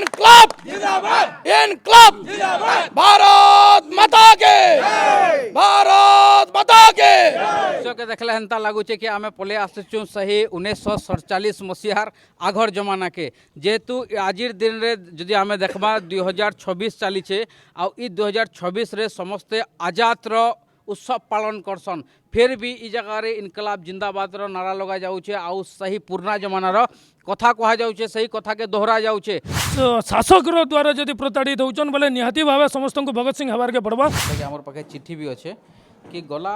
इनकलाब जिंदाबाद, इनकलाब जिंदाबाद, भारत माता के, भारत माता के। के देखले हेन्ता लगुचे कि आमे पले आसुचु सही 1947 मसीहार आघर जमाना के, जेहेतु आजिर दिन रे जदि आमे देखबा 2026 चलीचे आ 2026 रे समस्ते आजाद रो उत्सव पालन करसन। फिर भी इ जगह रे इनकलाब जिंदाबाद रो नारा लगा जाउचे आउ सही पुराना जमाना रो कथा कहा जाउचे, सही कथा के दोहरा जाउचे। शासक रो द्वारा जदि प्रताड़ित होचन बोले निहाती भावे समस्त को भगत सिंह हवार के पड़बा। हमर पाखे चिट्ठी भी अच्छे कि गला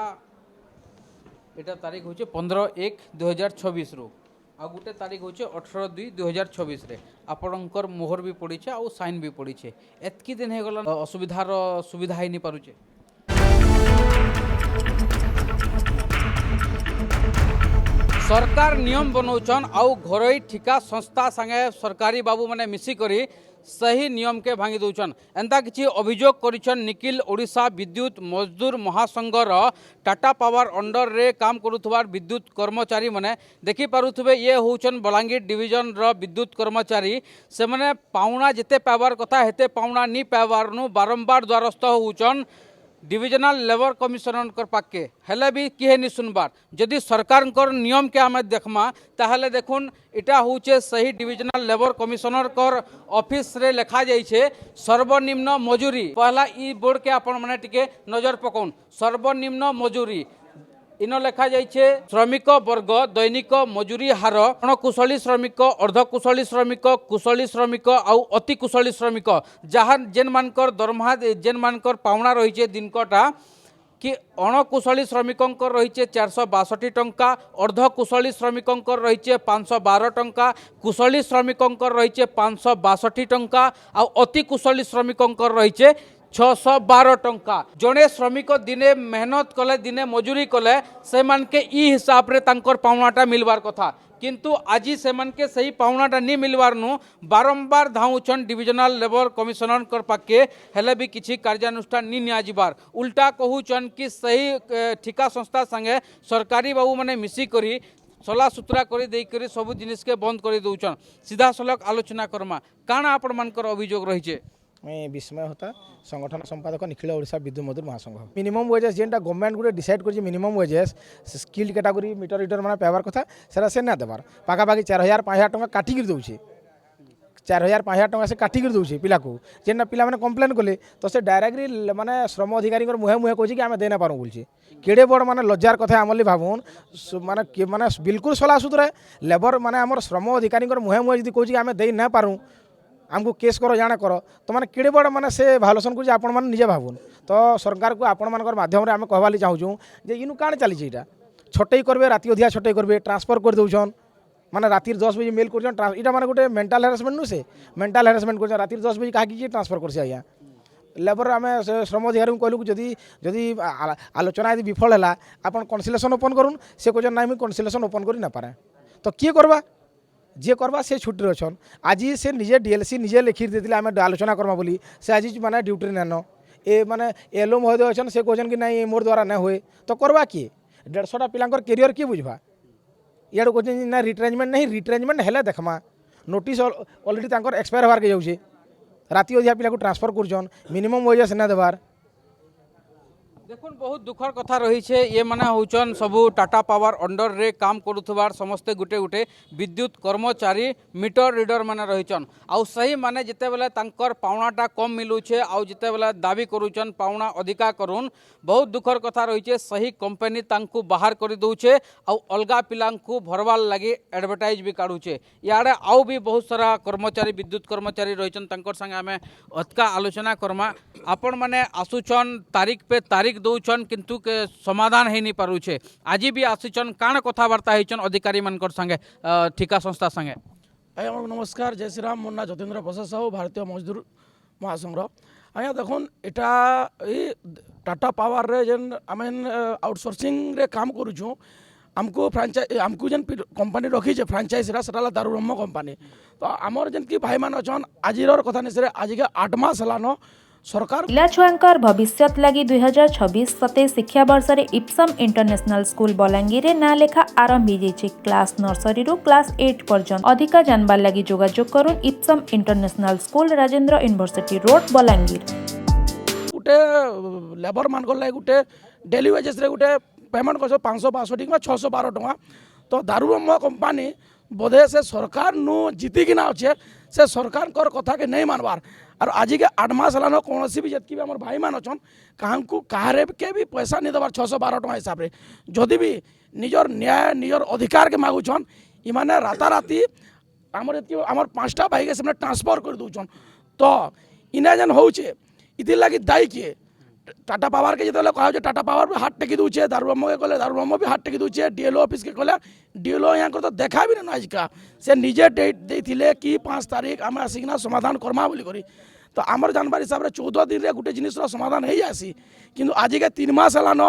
एटा तारीख होचे 15/1/2026 रो आ गुटे तारीख होचे 18/2/2026 रे आपणकर मोहर भी पड़ीचे आ साइन भी पड़ीचे। एतकी दिन हे गला असुविधार सुविधा ही नहीं पारुचे। सरकार नियम बनाउछन आउ घरोई ठिका संस्था संगे सरकारी बाबू माने मिसी करी सही नियम के भांगी दौछन। एंता किछि अभियोग करिछन निखिल ओडिशा विद्युत मजदूर महासंघर टाटा पावर अंडर रे काम करुथबार विद्युत कर्मचारी माने देखि पारुथबे ये होउछन बलांगीर डिविजन रो विद्युत कर्मचारी। से माने पाउना जेते पावर कथा हेते पाउना नी पावर नु बारंबार द्वारस्थ होउछन डिविजनल लेबर कमिशनर पाके हेले भी किहे नि सुनबार। जदि सरकार नियम के आम देखमा ताहले देखुन इटा होचे सही डिविजनल लेबर कमिशनर कर ऑफिस रे लिखा जाइछे सर्वनिम्न मजूरी। पहला ई बोर्ड के आपण माने टिके नजर पकाउन। सर्वनिम्न मजूरी इन लेखा जाइछे श्रमिक वर्ग दैनिक मजूरी हार अणकुशली श्रमिक अर्धकुशली श्रमिक कुशली श्रमिक आउ अति कुशली श्रमिक जहाँ जेन मानकर दरमहा जेन मानकर पावना रही दिनकटा कि अणकुशली श्रमिकों रही 462 टंका, अर्धकुशली श्रमिकों रही 512 टंका, कुशली श्रमिकों रही 562 टंका आउ अति कुशली श्रमिकों रही 612 टंका। जड़े श्रमिक दिने मेहनत कले दिने मजूरी कले से मान के ई हिसाब रे तांकर पावनाटा मिलवार कथा, किंतु आज से मान के सही पावनाटा नहीं मिलवार नु बारंबार धाउछन डिविजनल लेबर कमिशनर कर पाके हेले भी किछि कार्यानुष्ठान नहीं नियाजिबार। उल्टा कहूचन कि सही ठिका संस्था संगे सरकारी बाबू माने मिसी करी सला सुतरा करी देई करी सब जिनिस के बंद कर दउछन। सीधा सलख आलोचना करमा काना आपण मानकर अभियोग रहिछे। मैं विस्मय होता संगठन संपादक निखिल ओडिशा विद्युत मजदूर महासंघ। मिनिमम वेजेस जेनटा गवर्नमेंट गुटे डिसाइड कर minimum wages skilled category meter reader मैंने पाइबार कथा सेरा से ना देवार पाखापाखि 4000-5000 टंका काटिक दौचे 4000-5000 टंका से काटिक दौचे पिला को जेनटा पिला मैंने कम्प्लेन कले तो से डायरेक्टली माने श्रम अधिकारी मुहे मुहे कहे कि आम दे ना पारूँ बोलचे केड़े बड़ माने लज्जार कथा आमली भावुन माने माने बिल्कुल सला सुतरा लेबर माने आम श्रम अधिकारी मुहे मुहे जी कहे आम दे ना पारूँ आमको केस करो जाना करो तो मैंने किड़े बड़ मैंने से भालुसन को आपण मैंने निजे भावुन। तो सरकार को आपण मान माध्यम आम कहवाली चाहूँ जे इनु काण चली यहाँ छटई करेंगे राति अधिया छटई करेंगे ट्रांसफर कर दौन मैंने राति 10 बजे मेल कर इटा मैंने गोटे मेंटल हेरासमेंट नु से मेंटल हेरासमेंट कर राति 10 बजे कहा ट्रांसफर कर आज्ञा लेबर आम श्रम अधिकारी कहलु जदि जदि आलोचना यदि विफल है आप कन्सिलेसन ओपन करूँ से कहते ना मुझे कन्सिलेसन ओपन कर ना पारे तो किए करवा जे करवा से छुट्टी अच्छन आज से निजे डीएलसी निजे लिखि देते आम आलोचना करमा बोली से आज माने ड्यूटी नान ए माने एलो महोदय अच्छन से कहन कि नहीं मोर द्वारा ना हुए तो करवा किए 150टा पिलांकर कैरियर किए बुझवा इे कहते ना रिट्रेंचमेंट नहीं रिट्रेंचमेंट हेले देखमा नोटिस ऑलरेडी एक्सपायर होवार के जाऊे राति अधिया पिला को ट्रांसफर करछन मिनिमम वेजेस ना देवार। देखुन बहुत दुखर कथा रही है ये माने होचन सबू टाटा पावर अंडर रे काम करुथबार समस्ते गुटे गुटे विद्युत कर्मचारी मीटर रीडर माने रहीचन आउ सही माने जिते बेले तांकर पावनाटा कम मिलुछे आउ जिते बेले दाबी करूचन पावना अधिका करून बहुत दुखर कथा रही है। सही कंपनी तांकु बाहर कर दउछे आउ अलगा पिलांकु भरवार लगी एडवर्टाइज भी काढुछे। याडे आउ भी बहुत सारा कर्मचारी विद्युत कर्मचारी रहीचन तांकर संगे आमे अतका आलोचना करमा। आपण माने आसुचन तारीख पे तारीख दौन किंतु के समाधान है नहीं पारुछे। आज भी आसीचन काण कथबार्ता होचन अधिकारी मानकर संगे ठिका संस्था संगे। आज्ञा नमस्कार जय श्री राम मोर ना जतेन्द्र प्रसाद साहू भारतीय मजदूर महासंघ। आज्ञा देखुन एटा टाटा पावर रे जेन आम आउटसोर्सिंग रे काम करूँ आमको फ्रांचाइज आमको जेन कंपनी रखी फ्रांचाइज सेटा दारुब्रह्म कंपनी तो आमर जेन कि भाई मान अच्छन आज कथा नहीं आज के 8 मास है सरकार पिला छुआंकर भविष्यत लगी 2026-27 शिक्षा वर्ष रे इप्सम इंटरनेशनल स्कूल बलांगीर ना लेखा आरंभ हो जाइए क्लास नर्सरी रु क्लास 8 पर्यंत अधिका जानबार लगी जोगाजोग करुन Epson international school Rajendra university road Balangir. गोटे लेबर मान लगे गोटे डेली वेजेस रे गोटे पेमेंट कर 562 कि 612 टका तो दारूब्रह्म कंपानी बोधे से सरकार नु जीतिकिना अच्छे से सरकार कर कथा के नहीं मानबार और आज के 8 मास हलान कौन भी जितकी भी आम भाई मान अच्छन क्या कहारे के भी पैसा नहीं देवार 612 टका हिसाब से जदि भी निजर न्याय निजर अधिकार के मागुछन इमाने राताराति आमर आमर 5टा भाई के ट्रांसफर कर दूचन तो इना जेन होचे इति लगी दायी किए टाटा पावर के जो कहा टाटा पावर भी हाथ टेकी दूचे दारूब्रह्म के कले दारूब्रह्म भी हाथ टेकी दूचे डीएलओ ऑफिस के कले डीएलओ यहाँ तो देखा भी ना आजका से निजे डेट देते कि 5 तारीख आम आसिकिना समाधान करमा बोली करी तो आमर जानवर हिसाब से 14 दिन रे गोटे जिनिसर समाधान हो जासी किंतु आज के 3 मास हलान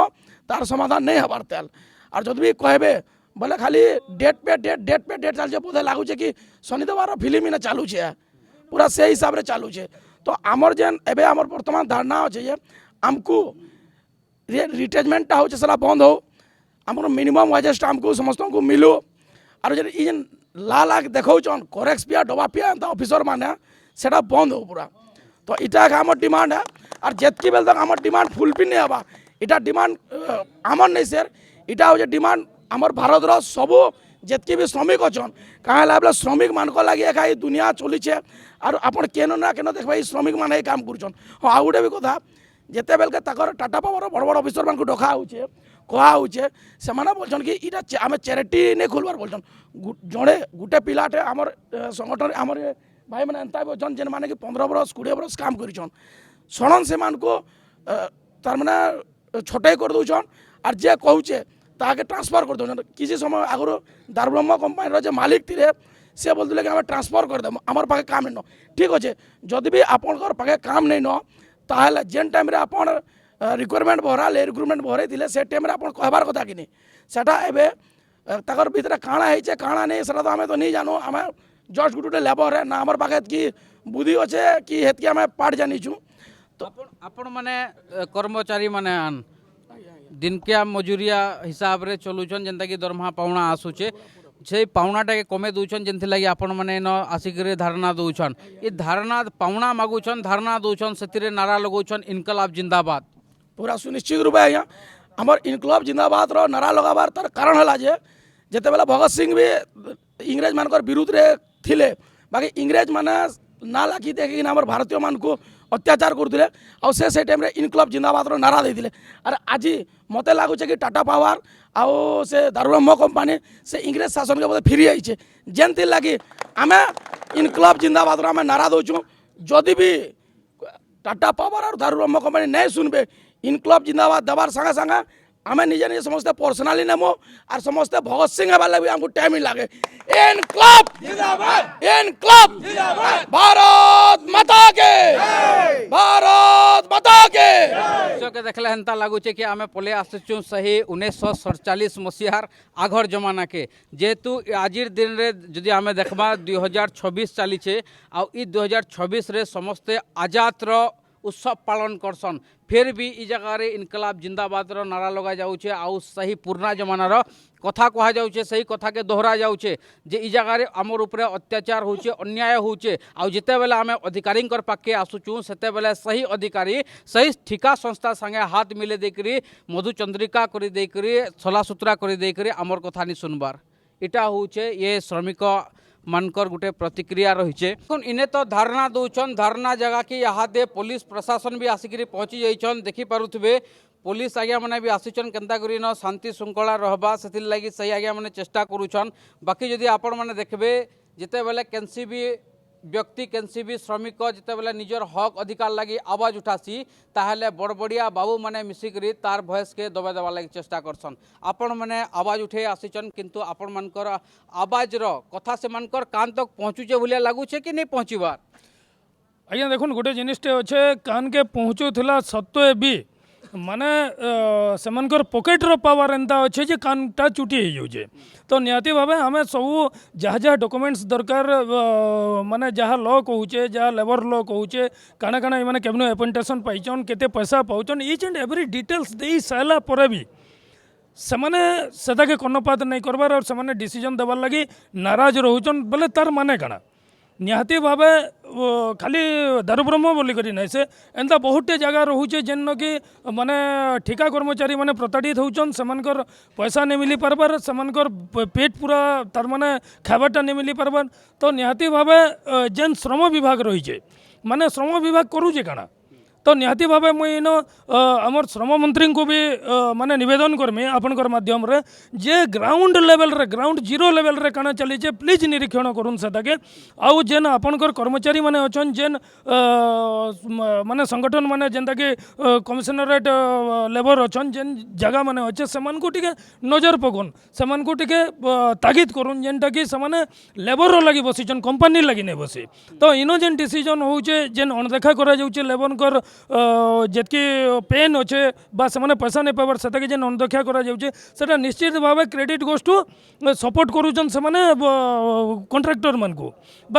तार समाधान नहीं हबार तेल और जब भी कहबे बोले खाली डेट पे डेट चलছে बोधे लगुचे कि शनिदेवार फिल्म ही ना चालूचे पूरा से हिसाब से चालूचे तो आमर जेन एबे आमर वर्तमान धारणा अच्छे आमको रिटायरमेंटा हो बंद हो आम मिनिमम वेजेसटा आमको समस्त को मिलू और जेन लाल आग देखौन करेक्स पिया डबा पिया एंता ऑफिसर माने सेटा बंद हो पूरा तो इटा आम डिमांड है और जितकी बेल तक आम डिमांड फुलफिल नहीं हवा इटा डिमांड आमर नहीं सर इटा हो डिमांड आमर भारतर सबू जितकी भी श्रमिक अच्छन कहाँ श्रमिक मान लगे एका दुनिया चलीचे और आपन केन ना केन देखा श्रमिक मैंने काम कर हाँ आ गोटे भी कथा जिते बेल के टाटा पावर बड़ बड़ अफिसर मान डका होचे कहुचे से बोलछन कि इटा आम चैरिटी नहीं खोलबार बोलछन जड़े गोटे पिलाटे आमर संगठन आमर भाई मैंने एंता भी अच्छन जेन माने कि 15 बरस 20 बरस काम करिछन सड़न से मान को तार माने छोटे कर दउछन और जे कहूचे ताके ट्रांसफर कर दउछन किसी समय आगरो दारूब्रह्म कंपानी जे मालिक थिले से बोलते कि आम ट्रांसफर कर देम आमर पाखे काम नहीं न ठीक अच्छे जदि भी आपनकर पाखे काम नहीं न ताहले जेन टाइम रे आपन रिक्वायरमेंट भराले रिक्रुटमेंट भरे थिले से टाइम रे आपन कहबार कथा कि नहीं सेटा एबे ताकर भीतर काଣା हेचे काଣା नहीं सेटा तो आमे तो नहीं जानो आमे जस्ट गुटे लेबर है ना हमर पाखे की बुद्धि अच्छे कि हेतकी आमे पाठ जानिछु तो आपण माने कर्मचारी माने आन दिनकिया मजूरिया हिसाब रे चलुछन जेंता कि दरमहा पाउना आसुचे से पाउनाटा के कमे दूचन जेंथि लगी आपण माने न आसिक धारणा दउछन ये धारणा पाउना मागुछन धारणा दउछन सेतिरे नारा लगौछन इनकलाब जिंदाबाद पूरा सुनिश्चित रूपे आज्ञा आमर इनकलाब जिंदाबाद रो नारा लगाबार तार कारण हला जे जेते बेला भगत सिंह भी इंग्रेज मानकर विरुद्ध रे थिले बाकी इंग्रेज माने ना लागी देखि आमर भारतीय मान को अत्याचार करते और से टाइम रे इनकलाब जिंदाबाद रो नारा देते अरे आज मत लगुचे कि टाटा पावर आउ से दारूब्रह्म कंपानी से इंग्रेज शासन के बोधे फिरी आईचे जेनती लगी आम इनकलाब जिंदाबाद रो आम नारा दौचु जदि भी टाटा पावर और दारूब्रह्म कंपानी नहीं सुनबे इनकलाब जिंदाबाद देवार संगे संगे आम निजे निजे समस्ते पर्सनाली नेमु और समस्ते भगत सिंह हेबार लगे आमको टाइम ही लगे इनकलाब जिंदाबाद इनकलाब जिंदाबाद भारत माता के भारत माता के के देखले हेन्ता लागुचे कि आमे पले आसुचु सही 1947 मसीहार आघर जमाना के जेहेतु आजिर दिन रे जदि आमे देखबा 2026 चलीचे आ ई 2026 रे समस्ते आजाद रो उत्सव पालन करसन फिर भी ई जगह रे इनकलाब जिंदाबाद रो नारा लगा जाउचे आउ सही पुराना जमाना रो कथा कहा जाउचे सही कथा के दोहरा जाउचे जे ई जगह रे हमर ऊपर अत्याचार होउचे अन्याय होउचे आउ जेते बेले आमे अधिकारी कर पाके आसुचु सेते बेले सही अधिकारी सही ठिका संस्था संगे हाथ मिले देकरी मधुचंद्रिका करी देकरी सला सुतरा करी देकरी हमर कथा नि सुनबार इटा होउचे ये श्रमिक मानकर गोटे प्रतिक्रिया रही इन्हें तो धारणा दौन धारणा जगह कि यहाँ दे पुलिस प्रशासन भी आसिक पहुँची जाइछन देखी पारुथिबे पुलिस आज्ञा मैंने भी आसीचन केन्ता करी न शांति श्रृंखला रहबा से लगी सही आज्ञा मैंने चेष्टा करुछन बाकी जदि आपण मैंने देखबे जिते बेले केनसी भी व्यक्ति केनसी भी श्रमिक जिते बेले निजर हक अधिकार लगी आवाज उठासी ताहले बड़बड़िया बाबू मैंने मिसिकरी तार भयस के दबा देवा लगी चेष्टा करसन आपण मैंने आवाज उठे आसीचन किंतु आपण मानकर आवाज रो कथा से मानकर कान तक पहुँचुचे भलिया लगुचे कि नहीं पहुँचबार आज्ञा देखुन गोटे जिनिसटे अच्छे कान के पहुँचुला सत्वे भी माने सेमानकर पॉकेटर पावर एंता अच्छे जे कानटा चुटी हो जाऊे तो निहाती भावे आम सब जहाँ जहाँ डॉक्यूमेंट्स दरकार माने जहाँ लॉ कहूचे जहाँ लेबर लॉ कहूचे काଣା काଣା मैंने केमनो अपॉइंटेशन पाइछन केते पैसा पाउछन ईच एंड एवरी डिटेल्स दे सारा पर भी सेमाने सेटाके कर्णपात नहीं करबार और सेमाने डिसीजन देवार लगी नाराज रोचन बोले तार माने काଣା निहाती भावे खाली दारुब्रह्म बोलिक ना से एंता बहुटे जगह रोचे जेन कि माने ठिका कर्मचारी माने प्रताड़ित होचन सेमानकर पैसा नहीं मिली पारबार सेमानकर पेट पूरा तार माने खाबारटा नहीं मिली पारबार तो निहाती भावे जेन श्रम विभाग रही माने श्रम विभाग करूचे काଣା तो निहाती भावे मुई इन आमर श्रम मंत्री को भी माने निवेदन करमी आपनकर माध्यम रे जे ग्राउंड लेवल रे ग्राउंड जीरो लेवल रे काଣା चलीचे प्लीज निरीक्षण करूँ सेटाके आउ जेन आपनकर कर्मचारी माने अछन जेन माने संगठन माने जेनता कि कमिशनरेट लेबर अछन जेन जगह माने अच्छे सेमान को टिके नजर पकन सेमान को टिके तागिद करूँ जेनटा कि सेमाने लेबर लगी बसीचन कंपनी लगी नहीं बसी तो इनो जेन डिसीजन होचे जेन अणदेखा करा जाउचे लेबरकर जेतकी पेन अच्छे से पैसा नहीं पाइबार से जेन अनदेखा करा निश्चित भाव क्रेडिट गोज टू सपोर्ट करुचन से कॉन्ट्रैक्टर मान को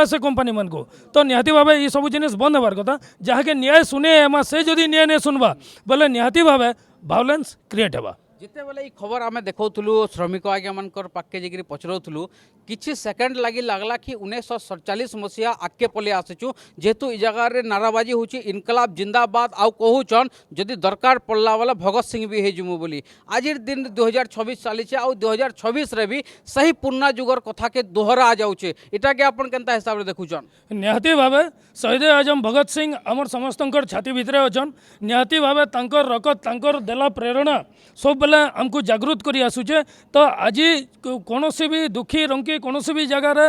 से कंपनी मान को तो निहाती भाव ये सब जिनिस बंद होबार कथा जहाँके न्याय सुने एमा से जदि न्याय नहीं सुनवा बोले निहाती भाव वायलेंस क्रिएट होगा जिते बेले ये खबर आम देखौलु श्रमिक आज्ञा मानकर पाके जाकि पचरौलु किछि सेकेंड लगी लगला कि 1947 मसीहा आगे पलि आसीचु जेहेतु ई जगार नाराबाजी होची इनकलाब जिंदाबाद आउ कहूचन जदि दरकार पड़ला वाला भगत सिंह भी हेजिमु बोली आजिर दिन 2026 चली आउ 2026 रे भी सही पुराना जुगर कथा के दोहरा जाउचे इटा के अपन केनता हिसाब रे देखुचन निहाती भावे शहीद आजम भगत सिंह आमर समस्तंकर छाती भितरे अछन निहाती भावे तांकर रकत तांकर देला प्रेरणा सब बेले आमको जागृत करी आसुचे तो आज कौन भी दुखी रंकी कौन भी जगार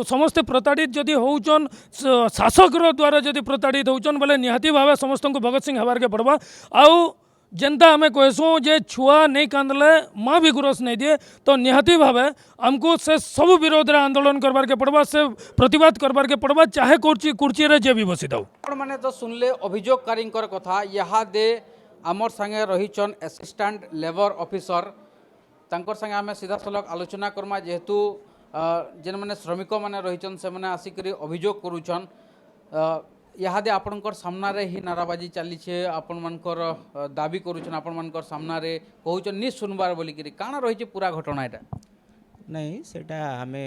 समस्ते प्रताड़ित जदि होचन शासक द्वारा जदि प्रताड़ित होचन बोले निहाती भावे समस्त को भगत सिंह हबार के पड़वा आउ जेनता आम कहसूँ जे छुआ नहीं कांदले माँ भी गुरस नहीं दिए तो निहाती भावे आमको से सब विरोध रे आंदोलन करबार के पड़वा से प्रतिवाद करबार के पड़वा चाहे कुर्ची रे जे भी बसी थाउ मैंने तो सुनले अभियोगकारी कथा यहाँ दे आमर संगे रहीचन असिस्टेंट लेबर ऑफिसर तांकर संगे आम सीधा सलख आलोचना करमा जेहेतु जेन मैंने श्रमिक मैंने रहीचन से मैंने आसिक अभियोग करुचन इहादे आपणकर सामने ही नाराबाजी चली आपण मानकर दाबी करुचन आपण मानकर सामने कहूचन नि सुनबार बोलिकी काଣା रही पूरा घटना एटा नहीं सेटा आमे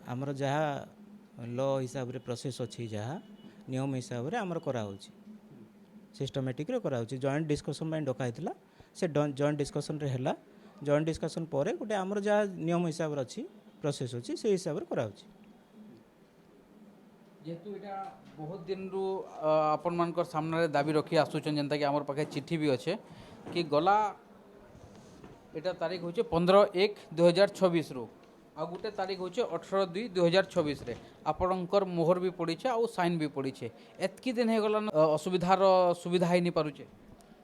आमर जहाँ लॉ हिसाब रे प्रोसेस अच्छी जहाँ नियम हिसाब रे आमर करा होची सिस्टमेटिक रे करा होची जॉइंट डिस्कशन में डका हैतला से जॉइंट डिस्कशन रे हैला जॉइंट डिस्कशन पर गोटे आमर जहाँ नियम हिसाब रे अच्छी प्रोसेस अच्छी से हिसाब रे करा होची जेहेतु एटा बहुत दिन रु आपण मानकर सामने दाबी रखी आसुचन जेनता कि आमर पाखे चिट्ठी भी अच्छे कि गला एटा तारीख होचे 15/1/2026 रु आ गोटे तारीख होचे 18/2/2026 रे आपणकर मोहर भी पड़ी आउ साइन भी पड़ी एतकी दिन हो गला असुविधार सुविधा ही नहीं पारुचे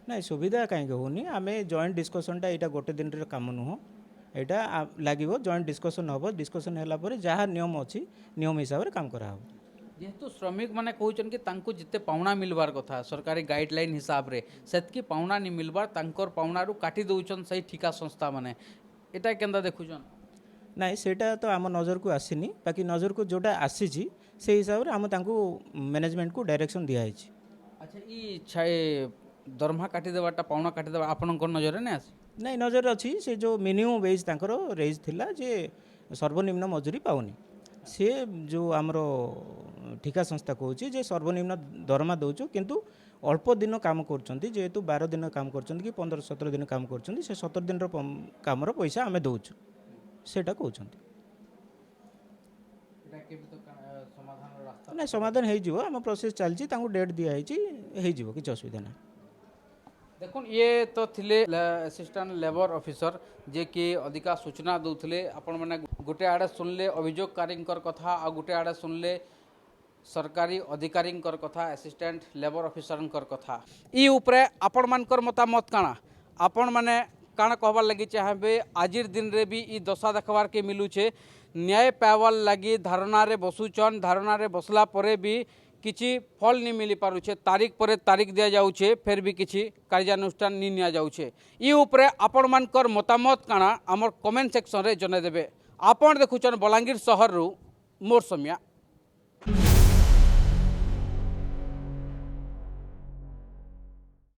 नहीं सुविधा कहीं होनी आमे जॉइंट डिस्कशनटा यहाँ गोटे दिन रे काम नुह यहाँ लगे जॉइंट डिस्कशन हम डिस्कशन है जहाँ नियम अच्छी नियम हिसाब से काम करा जेहेतु श्रमिक मैंने कहूचन कि तांको जिते पावना मिलबार कथा सरकारी गाइडलाइन हिसाब रे सेतकी पावना नहीं मिलबार तांकर पावनारू काटी दउचन सही ठिका संस्था माने एटा केंदा देखुचन नहीं सेटा तो आम नजर को आसीनी बाकी नजर को जोटा आसी से हिसाब से आम तांको मैनेजमेंट को डायरेक्शन दिया है। अच्छा ई दरमहा काटी देवाटा पावना काटी देवा आपनकर नजर नहीं आसी नहीं नजर अच्छी से जो मिनिमम वेज तांकर रेज थिला जे सर्वनिम्न मजूरी पाउनी सी जो आमर ठिका संस्था कहूँ जे सर्वनिम्न दरमा दौचु किंतु अल्प दिन काम करछंती जेहेतु 12 दिन काम करछंती कि 15-17 दिन काम करछंती से 17 दिन काम पैसा आमे दौचु सेटा कहछंती ना समाधान हो जिवो आम प्रोसेस चलची तांको डेट दिया है जिवो किछ असुविधा ना देखुन ये तो थिले असिस्टेंट लेबर ऑफिसर जे कि अधिका सूचना दौले आपण मैंने गोटे आड़े सुनले अभियोगकारी कथा आ गोटे आड़े सुनले सरकारी अधिकारी कथा असिस्टेंट लेबर ऑफिसर कथा ई उपरे आपण मानकर मतामत काना आपण माने काना कहबार लगी चाहे आजिर दिन रे भी ई दशा देखबार के मिलूचे न्याय पाइबार लगी धारणा रे बसुचन धारणा रे बसला परे भी किछि फल नहीं मिली पारुछे तारीख पर तारीख दिया जाउछे फिर भी किछि कार्यानुष्ठान नहीं निया जाउछे ई उपरे आपण मानकर मतामत काना हमर कमेंट सेक्शन रे जने देबे। आपण देखुछन बलांगीर शहर रु मोर समिया।